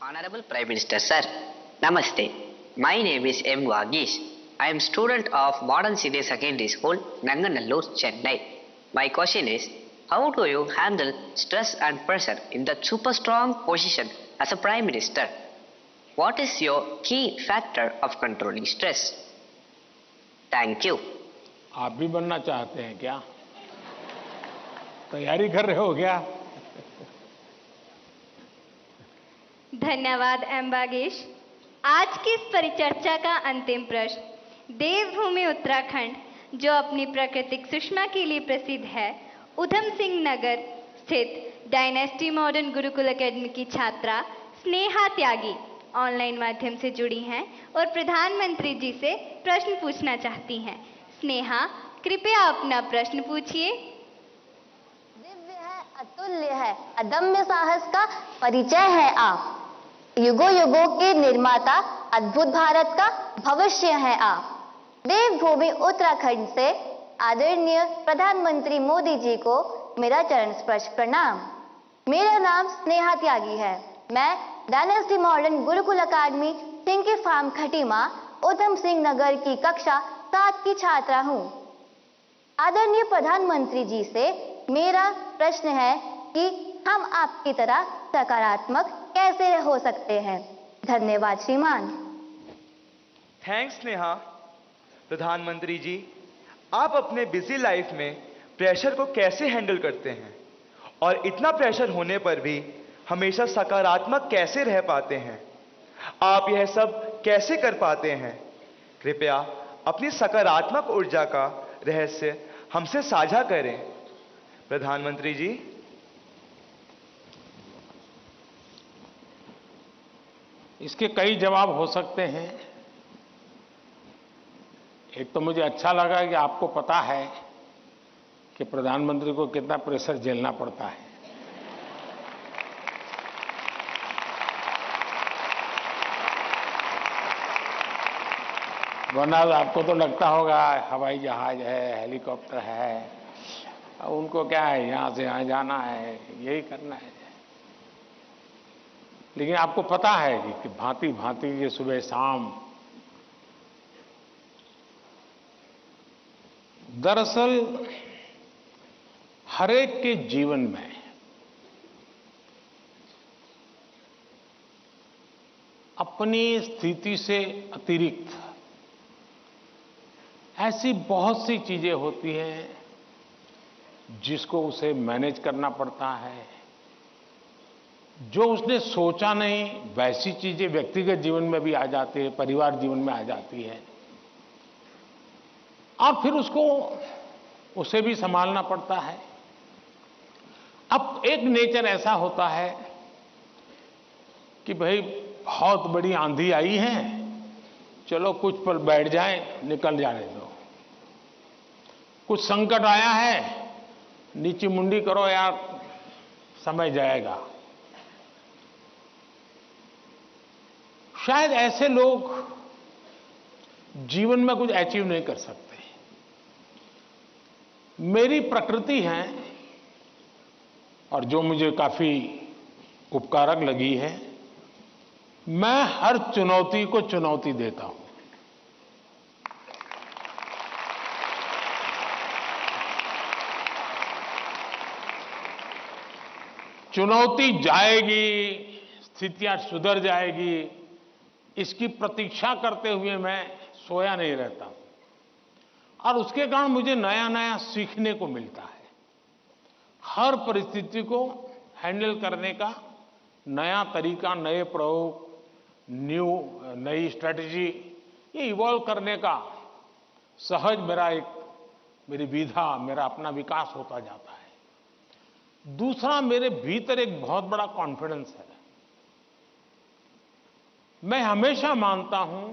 Honorable Prime Minister Sir, Namaste. My name is M. Vagish. I am student of Modern City Secondary School, Nanganallur, Chennai. My question is, how do you handle stress and pressure in that super strong position as a Prime Minister? What is your key factor of controlling stress? Thank you. आप भी बनना चाहते हैं क्या? तैयारी कर रहे हो क्या? धन्यवाद एम वागीश। आज की इस परिचर्चा का अंतिम प्रश्न देवभूमि उत्तराखंड जो अपनी प्राकृतिक सुषमा के लिए प्रसिद्ध है, उधम सिंह नगर स्थित डायनेस्टी मॉडर्न गुरुकुल एकेडमी की छात्रा स्नेहा त्यागी ऑनलाइन माध्यम से जुड़ी हैं और प्रधानमंत्री जी से प्रश्न पूछना चाहती हैं। स्नेहा, कृपया अपना प्रश्न पूछिए। दिव्य है, अतुल्य है, अदम्य साहस का परिचय है आप। युगों युगों के निर्माता, अद्भुत भारत का भविष्य है आप। देवभूमि उत्तराखंड से आदरणीय प्रधानमंत्री मोदी जी को मेरा चरण स्पर्श प्रणाम। मेरा नाम स्नेहा त्यागी है। मैं डायनेस्टी मॉडर्न गुरुकुल अकादमी सिंकी फार्म खटीमा उधम सिंह नगर की कक्षा 7 की छात्रा हूँ। आदरणीय प्रधानमंत्री जी से मेरा प्रश्न है कि हम आपकी तरह सकारात्मक कैसे हो सकते हैं। धन्यवाद श्रीमान। थैंक्स नेहा। प्रधानमंत्री जी, आप अपने बिजी लाइफ में प्रेशर को कैसे हैंडल करते हैं और इतना प्रेशर होने पर भी हमेशा सकारात्मक कैसे रह पाते हैं? आप यह सब कैसे कर पाते हैं? कृपया अपनी सकारात्मक ऊर्जा का रहस्य हमसे साझा करें। प्रधानमंत्री जी। इसके कई जवाब हो सकते हैं। एक तो मुझे अच्छा लगा कि आपको पता है कि प्रधानमंत्री को कितना प्रेशर झेलना पड़ता है। वरना आपको तो लगता होगा हवाई जहाज है, हेलीकॉप्टर है, उनको क्या है, यहां से यहां जाना है, यही करना है। लेकिन आपको पता है कि भांति भांति ये सुबह शाम दरअसल हर एक के जीवन में अपनी स्थिति से अतिरिक्त ऐसी बहुत सी चीजें होती हैं जिसको उसे मैनेज करना पड़ता है। जो उसने सोचा नहीं वैसी चीजें व्यक्तिगत जीवन में भी आ जाती है, परिवार जीवन में आ जाती है, और फिर उसे भी संभालना पड़ता है। अब एक नेचर ऐसा होता है कि भाई बहुत बड़ी आंधी आई है, चलो कुछ पल बैठ जाए, निकल जाने दो। कुछ संकट आया है, नीची मुंडी करो यार, समय जाएगा। शायद ऐसे लोग जीवन में कुछ अचीव नहीं कर सकते। मेरी प्रकृति है और जो मुझे काफी उपकारक लगी है, मैं हर चुनौती को चुनौती देता हूं। चुनौती जाएगी, स्थितियां सुधर जाएगी, इसकी प्रतीक्षा करते हुए मैं सोया नहीं रहता और उसके कारण मुझे नया नया सीखने को मिलता है। हर परिस्थिति को हैंडल करने का नया तरीका, नए प्रयोग, नई स्ट्रेटजी, ये इवॉल्व करने का सहज मेरी विधा, मेरा अपना विकास होता जाता है। दूसरा, मेरे भीतर एक बहुत बड़ा कॉन्फिडेंस है। मैं हमेशा मानता हूं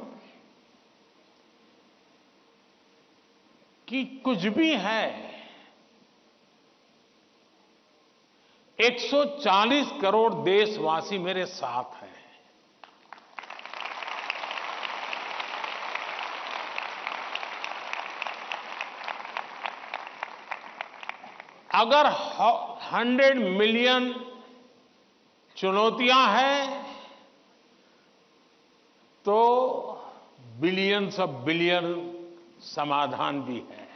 कि कुछ भी है, 140 करोड़ देशवासी मेरे साथ हैं। अगर 100 मिलियन चुनौतियां हैं तो बिलियंस ऑफ बिलियन समाधान भी है।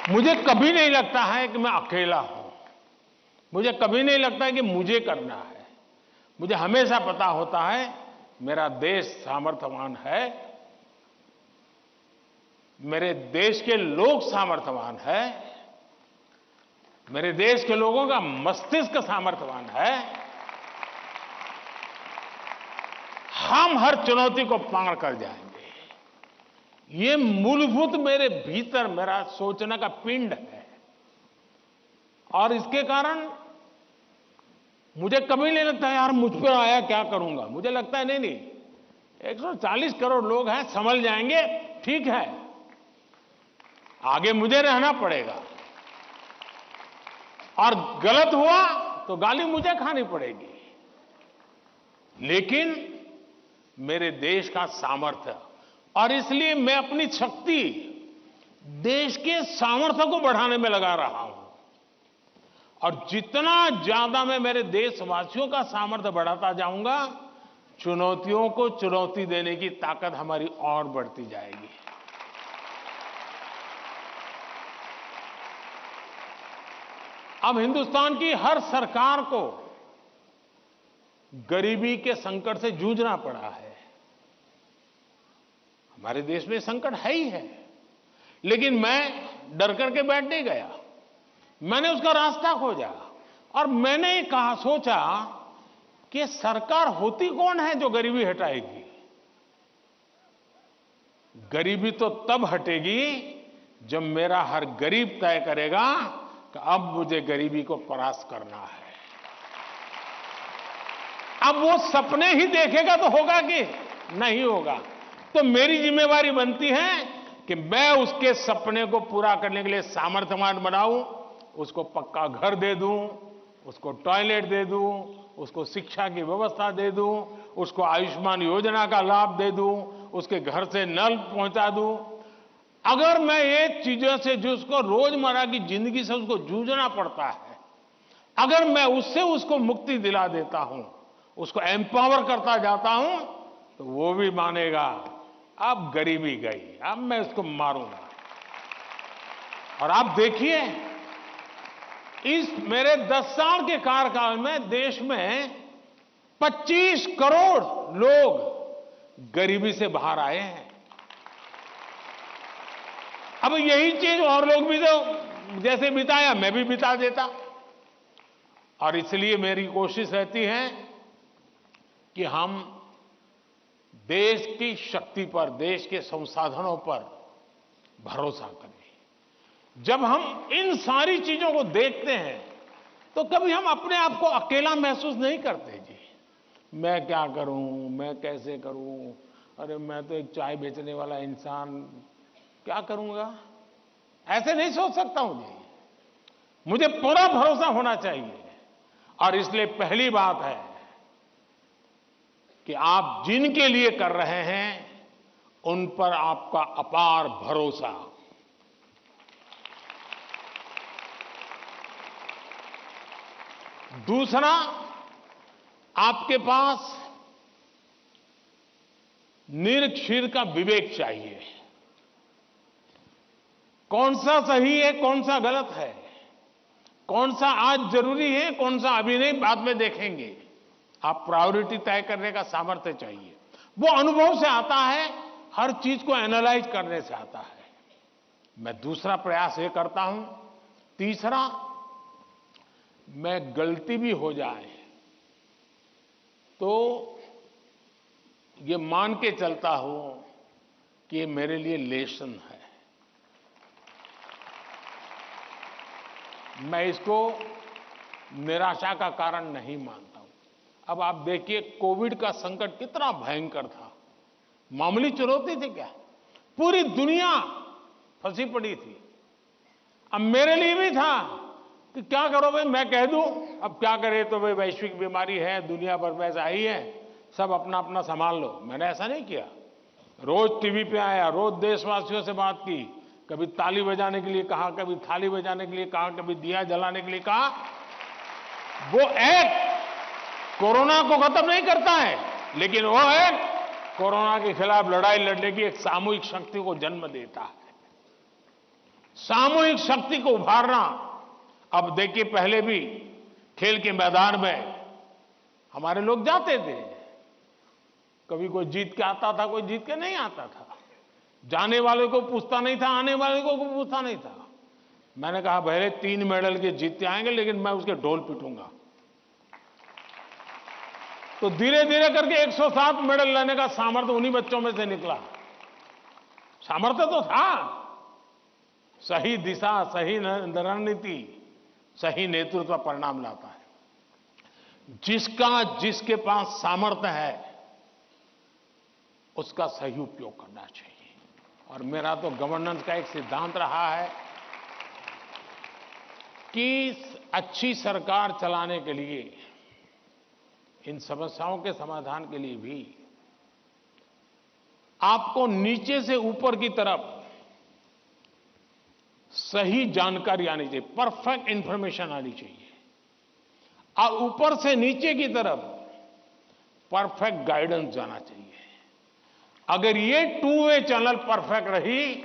मुझे कभी नहीं लगता है कि मैं अकेला हूं। मुझे कभी नहीं लगता है कि मुझे करना है। मुझे हमेशा पता होता है मेरा देश सामर्थ्यवान है, मेरे देश के लोग सामर्थ्यवान है, मेरे देश के लोगों का मस्तिष्क सामर्थ्यवान है। हम हर चुनौती को पार कर जाएंगे। ये मूलभूत मेरे भीतर मेरा सोचने का पिंड है और इसके कारण मुझे कभी नहीं लगता यार मुझ पर आया क्या करूंगा। मुझे लगता है नहीं 140 करोड़ लोग हैं, संभल जाएंगे, ठीक है, आगे मुझे रहना पड़ेगा और गलत हुआ तो गाली मुझे खानी पड़ेगी, लेकिन मेरे देश का सामर्थ्य, और इसलिए मैं अपनी शक्ति देश के सामर्थ्य को बढ़ाने में लगा रहा हूं। और जितना ज्यादा मैं मेरे देशवासियों का सामर्थ्य बढ़ाता जाऊंगा, चुनौतियों को चुनौती देने की ताकत हमारी और बढ़ती जाएगी। अब हिंदुस्तान की हर सरकार को गरीबी के संकट से जूझना पड़ा है। हमारे देश में संकट है ही है, लेकिन मैं डर करके बैठ नहीं गया। मैंने उसका रास्ता खोजा और मैंने कहा, सोचा कि सरकार होती कौन है जो गरीबी हटाएगी। गरीबी तो तब हटेगी जब मेरा हर गरीब तय करेगा कि अब मुझे गरीबी को परास्त करना है। अब वो सपने ही देखेगा तो होगा कि नहीं होगा। तो मेरी जिम्मेवारी बनती है कि मैं उसके सपने को पूरा करने के लिए सामर्थ्यवान बनाऊं, उसको पक्का घर दे दूं, उसको टॉयलेट दे दूं, उसको शिक्षा की व्यवस्था दे दूं, उसको आयुष्मान योजना का लाभ दे दूं, उसके घर से नल पहुंचा दूं। अगर मैं ये चीजों से जिसको रोजमर्रा की जिंदगी से उसको जूझना पड़ता है, अगर मैं उससे उसको मुक्ति दिला देता हूं, उसको एम्पावर करता जाता हूं, तो वो भी मानेगा अब गरीबी गई, अब मैं उसको मारूंगा। और आप देखिए, इस मेरे 10 साल के कार्यकाल में देश में 25 करोड़ लोग गरीबी से बाहर आए हैं। अब यही चीज और लोग भी तो जैसे बिताया मैं भी बिता देता। और इसलिए मेरी कोशिश रहती है कि हम देश की शक्ति पर, देश के संसाधनों पर भरोसा करें। जब हम इन सारी चीजों को देखते हैं तो कभी हम अपने आप को अकेला महसूस नहीं करते। जी मैं क्या करूं, मैं कैसे करूं, अरे मैं तो एक चाय बेचने वाला इंसान, क्या करूंगा, ऐसे नहीं सोच सकता हूं। जी मुझे पूरा भरोसा होना चाहिए। और इसलिए पहली बात है कि आप जिनके लिए कर रहे हैं उन पर आपका अपार भरोसा। दूसरा, आपके पास निरक्षीर का विवेक चाहिए। कौन सा सही है, कौन सा गलत है, कौन सा आज जरूरी है, कौन सा अभी नहीं, बाद में देखेंगे। आप प्रायोरिटी तय करने का सामर्थ्य चाहिए। वो अनुभव से आता है, हर चीज को एनालाइज करने से आता है। मैं दूसरा प्रयास ये करता हूं। तीसरा, मैं गलती भी हो जाए तो ये मान के चलता हूं कि ये मेरे लिए लेसन है। मैं इसको निराशा का कारण नहीं मानता हूं। अब आप देखिए, कोविड का संकट कितना भयंकर था। मामूली चुनौती थी क्या? पूरी दुनिया फंसी पड़ी थी। अब मेरे लिए भी था कि क्या करो भाई, मैं कह दूं अब क्या करे, तो भाई वैश्विक बीमारी है, दुनिया भर में ऐसा ही है, सब अपना अपना संभाल लो। मैंने ऐसा नहीं किया। रोज टीवी पे आया, रोज देशवासियों से बात की, कभी ताली बजाने के लिए कहा, कभी थाली बजाने के लिए कहा, कभी दिया जलाने के लिए कहा। वो एक कोरोना को खत्म नहीं करता है, लेकिन वो है कोरोना के खिलाफ लड़ाई लड़ने की एक सामूहिक शक्ति को जन्म देता है। सामूहिक शक्ति को उभारना। अब देखिए, पहले भी खेल के मैदान में हमारे लोग जाते थे, कभी कोई जीत के आता था, कोई जीत के नहीं आता था, जाने वाले को पूछता नहीं था, आने वाले को पूछता नहीं था। मैंने कहा पहले 3 मेडल के जीतते आएंगे, लेकिन मैं उसके ढोल पीटूंगा। तो धीरे धीरे करके 107 मेडल लाने का सामर्थ्य उन्हीं बच्चों में से निकला। सामर्थ्य तो था, सही दिशा, सही रणनीति, सही नेतृत्व परिणाम लाता है। जिसके पास सामर्थ्य है उसका सही उपयोग करना चाहिए। और मेरा तो गवर्नेंस का एक सिद्धांत रहा है कि अच्छी सरकार चलाने के लिए, इन समस्याओं के समाधान के लिए भी आपको नीचे से ऊपर की तरफ सही जानकारी आनी चाहिए, परफेक्ट इंफॉर्मेशन आनी चाहिए, और ऊपर से नीचे की तरफ परफेक्ट गाइडेंस जाना चाहिए। अगर ये 2 वे चैनल परफेक्ट रही,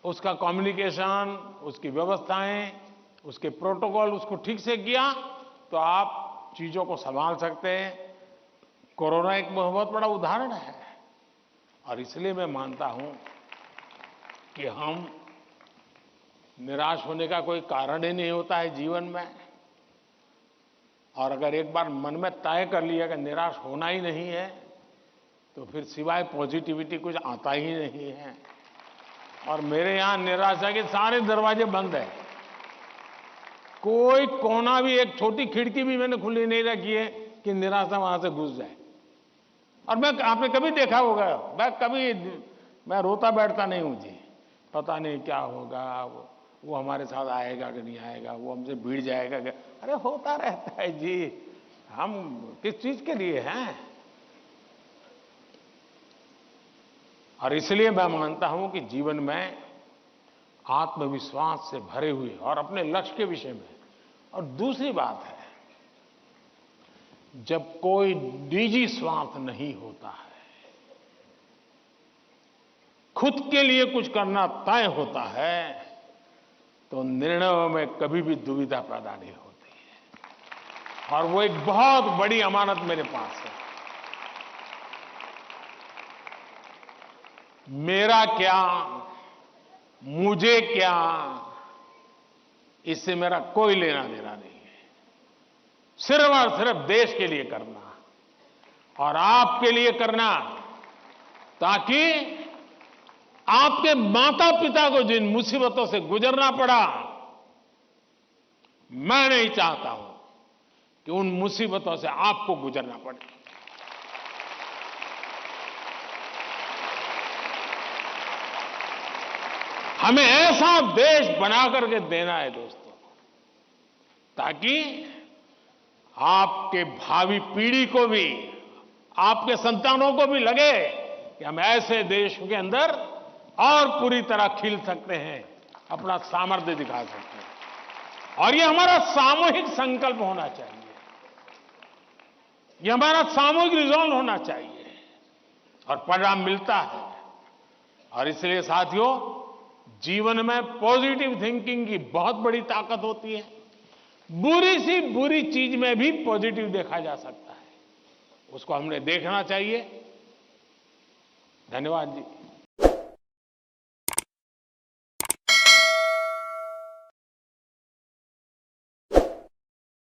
उसका कम्युनिकेशन, उसकी व्यवस्थाएं, उसके प्रोटोकॉल उसको ठीक से किया, तो आप चीजों को संभाल सकते हैं। कोरोना एक बहुत बड़ा उदाहरण है, और इसलिए मैं मानता हूं कि हम निराश होने का कोई कारण ही नहीं होता है जीवन में। और अगर एक बार मन में तय कर लिया कि निराश होना ही नहीं है, तो फिर सिवाय पॉजिटिविटी कुछ आता ही नहीं है। और मेरे यहां निराशा के सारे दरवाजे बंद हैं, कोई कोना भी, एक छोटी खिड़की भी मैंने खुली नहीं रखी है कि निराशा वहां से घुस जाए। और आपने कभी देखा होगा, मैं रोता बैठता नहीं हूं जी, पता नहीं क्या होगा, वो हमारे साथ आएगा कि नहीं आएगा, वो हमसे भिड़ जाएगा कि, अरे होता रहता है जी, हम किस चीज के लिए हैं। और इसलिए मैं मानता हूं कि जीवन में आत्मविश्वास से भरे हुए और अपने लक्ष्य के विषय में। और दूसरी बात है, जब कोई निजी स्वार्थ नहीं होता है, खुद के लिए कुछ करना तय होता है, तो निर्णयों में कभी भी दुविधा पैदा नहीं होती है। और वो एक बहुत बड़ी अमानत मेरे पास है। मेरा क्या, मुझे क्या, इससे मेरा कोई लेना देना नहीं है। सिर्फ और सिर्फ देश के लिए करना और आपके लिए करना, ताकि आपके माता पिता को जिन मुसीबतों से गुजरना पड़ा, मैं नहीं चाहता हूं कि उन मुसीबतों से आपको गुजरना पड़े। हमें ऐसा देश बना करके देना है दोस्तों, ताकि आपके भावी पीढ़ी को भी, आपके संतानों को भी लगे कि हम ऐसे देश के अंदर और पूरी तरह खिल सकते हैं, अपना सामर्थ्य दिखा सकते हैं। और ये हमारा सामूहिक संकल्प होना चाहिए, ये हमारा सामूहिक रिजॉल्व होना चाहिए, और परिणाम मिलता है। और इसलिए साथियों, जीवन में पॉजिटिव थिंकिंग की बहुत बड़ी ताकत होती है। बुरी सी बुरी चीज में भी पॉजिटिव देखा जा सकता है, उसको हमने देखना चाहिए। धन्यवाद जी।